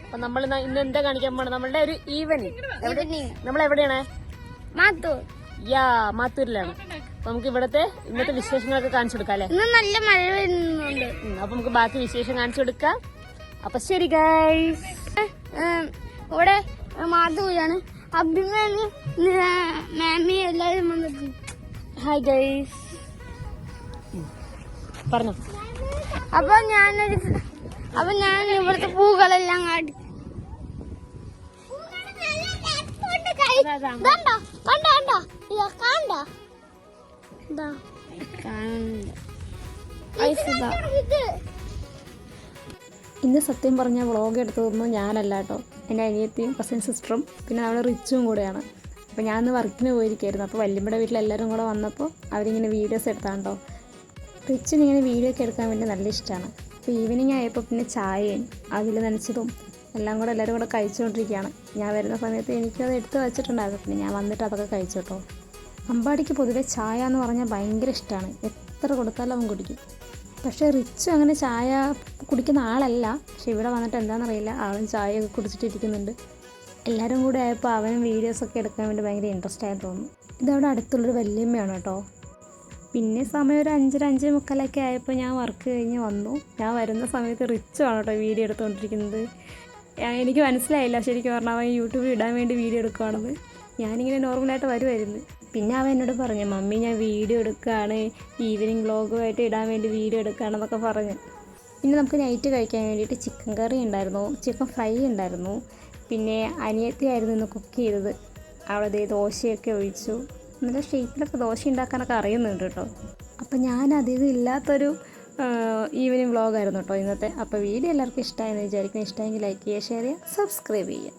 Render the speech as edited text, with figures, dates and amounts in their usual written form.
അപ്പൊ നമ്മൾ ഇന്ന് എന്താ കാണിക്കാൻ പോണത്? നമ്മളുടെ ഒരു ഈവനിങ്. നമ്മൾ എവിടെയാണ്? മാത്തൂരിലാണ്. അപ്പൊ നമുക്ക് ഇവിടത്തെ ഇന്നത്തെ വിശേഷങ്ങളൊക്കെ കാണിച്ചു കൊടുക്കാം അല്ലെ? നല്ല മഴ വരുന്നുണ്ട്. അപ്പൊ നമുക്ക് ബാക്കി വിശേഷം കാണിച്ചു കൊടുക്കാം. അപ്പൊ ശരി ഗൈസ്, ഇവിടെ മാത്തൂരാണ്. അഭിമാനി മാമി എല്ലാവരും വന്നിട്ട് ഹായ് ഗൈസ് പറഞ്ഞു. അപ്പൊ ഞാൻ ഇവിടുത്തെ പൂക്കളെല്ലാം കാട്ടി. ഇന്ന് സത്യം പറഞ്ഞ വ്ളോഗ് എടുത്തതൊന്നും ഞാനല്ല കേട്ടോ, എൻ്റെ അനിയത്തിയും കസിൻ സിസ്റ്ററും പിന്നെ നമ്മുടെ റിച്ചും കൂടെയാണ്. അപ്പോൾ ഞാനിന്ന് വർക്കിന് പോയിരിക്കുകയായിരുന്നു. അപ്പോൾ വല്യമ്മയുടെ വീട്ടിലെല്ലാവരും കൂടെ വന്നപ്പോൾ അവരിങ്ങനെ വീഡിയോസ് എടുത്താണ്ടോ. റിച്ചിന് ഇങ്ങനെ വീഡിയോ ഒക്കെ എടുക്കാൻ വേണ്ടി നല്ല ഇഷ്ടമാണ്. അപ്പോൾ ഈവനിങ് ആയപ്പോൾ പിന്നെ ചായയും അതിൽ നനച്ചതും എല്ലാം കൂടെ എല്ലാവരും കൂടെ കഴിച്ചുകൊണ്ടിരിക്കുകയാണ്. ഞാൻ വരുന്ന സമയത്ത് എനിക്കത് എടുത്ത് വെച്ചിട്ടുണ്ടായിരുന്നു. പിന്നെ ഞാൻ വന്നിട്ട് അതൊക്കെ കഴിച്ചു കേട്ടോ. അമ്പാടിക്ക് പൊതുവെ ചായ എന്ന് പറഞ്ഞാൽ ഭയങ്കര ഇഷ്ടമാണ്. എത്ര കൊടുത്താലും അവൻ കുടിക്കും. പക്ഷേ റിച്ച് അങ്ങനെ ചായ കുടിക്കുന്ന ആളല്ല. പക്ഷെ ഇവിടെ വന്നിട്ട് എന്താണെന്നറിയില്ല, അവൻ ചായയൊക്കെ കുടിച്ചിട്ടിരിക്കുന്നുണ്ട്. എല്ലാവരും കൂടെ ആയപ്പോൾ അവനും വീഡിയോസൊക്കെ എടുക്കാൻ വേണ്ടി ഭയങ്കര ഇൻട്രസ്റ്റ് ആയി തോന്നുന്നു. ഇതവിടെ അടുത്തുള്ളൊരു വല്യമ്മയാണ് കേട്ടോ. പിന്നെ സമയം ഒരു 5:30 ആയപ്പോൾ ഞാൻ വർക്ക് കഴിഞ്ഞ് വന്നു. ഞാൻ വരുന്ന സമയത്ത് റിച്ചുമാണ് കേട്ടോ വീഡിയോ എടുത്തുകൊണ്ടിരിക്കുന്നത്. എനിക്ക് മനസ്സിലായില്ല ശരിക്കും പറഞ്ഞാൽ അവൻ യൂട്യൂബിൽ ഇടാൻ വേണ്ടി വീഡിയോ എടുക്കുകയാണെന്ന്. ഞാനിങ്ങനെ നോർമലായിട്ട് വരുമായിരുന്നു. പിന്നെ അവൻ എന്നോട് പറഞ്ഞു, മമ്മി ഞാൻ വീഡിയോ എടുക്കുകയാണ്, ഈവനിങ് വ്ളോഗുമായിട്ട് ഇടാൻ വേണ്ടി വീഡിയോ എടുക്കുകയാണെന്നൊക്കെ പറഞ്ഞു. പിന്നെ നമുക്ക് നൈറ്റ് കഴിക്കാൻ വേണ്ടിയിട്ട് ചിക്കൻ കറി ഉണ്ടായിരുന്നു, ചിക്കൻ ഫ്രൈ ഉണ്ടായിരുന്നു. പിന്നെ അനിയത്തിയായിരുന്നു ഇന്ന് കുക്ക് ചെയ്തത്. അവിടെ ദോശയൊക്കെ ഒഴിച്ചു. നല്ല ഷേപ്പിലൊക്കെ ദോശ ഉണ്ടാക്കാനൊക്കെ അറിയുന്നുണ്ട് കേട്ടോ. അപ്പം ഞാൻ അധികം ഇല്ലാത്തൊരു ഈവനിങ് വ്ളോഗായിരുന്നു കേട്ടോ ഇന്നത്തെ. അപ്പോൾ വീഡിയോ എല്ലാവർക്കും ഇഷ്ടമായെന്ന് വിചാരിക്കുന്നു. ഇഷ്ടമെങ്കിൽ ലൈക്ക് ചെയ്യുക, ഷെയർ ചെയ്യുക, സബ്സ്ക്രൈബ് ചെയ്യുക.